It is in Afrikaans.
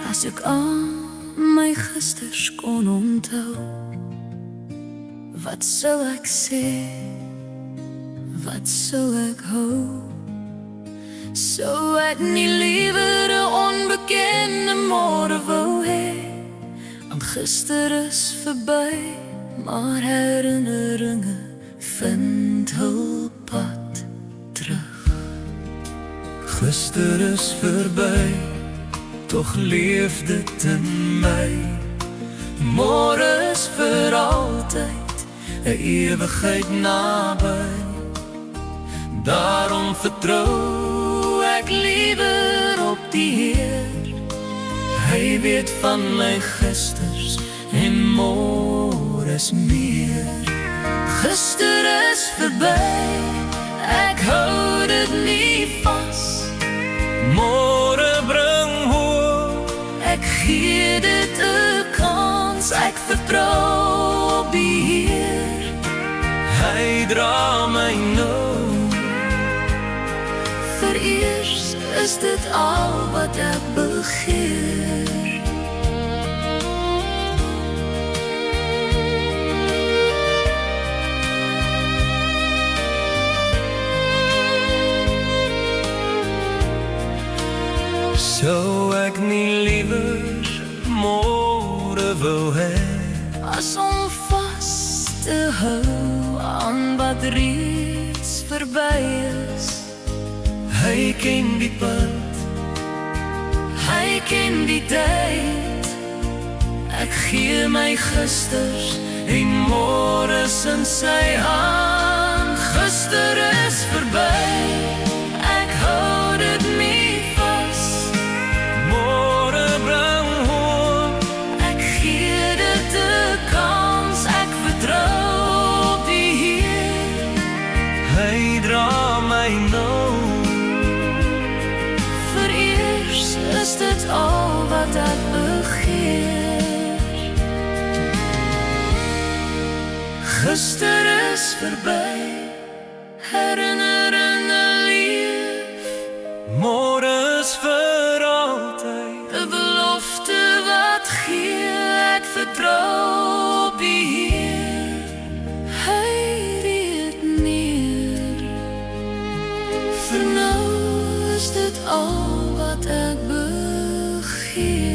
As ek aan my gisters kon onthou, wat sou ek sê, wat sou ek hou? Sou ek nie liewer 'n onbekende môre wou hê? Want gister is verby, maar herinneringe vind hul pad terug. Gister is verby, tog leef dit in my. Môre is vir altyd 'n ewigheid naby. Daarom vertrou ek liewer op die Heer. Hy weet van my gisters en môres meer. Gister is verby, ek hou dit nie vas. Môre bring hoop, ek gee dit 'n kans. Ek vertrou op die Heer, hy dra my nou. Vereers is dit al wat ek begeer. Sou ek nie liewer môre wou hê, as om vas te hou aan wat reeds verby is. Hy ken die pad, hy ken die tyd. Ek gee my gisters en môres in sy hand. Gister is verby, ek hou dit nie vas. Môre bring hoop, ek gee dit 'n kans. Ek vertrou op die Heer, hy dra my nou. Is dit al wat ek begeer? Gister is verby, herinneringe leef. Môre is vir altyd 'n belofte wat gee. Ek vertrou op die Heer, hy weet meer. Vir nou is dit al wat ek begeer.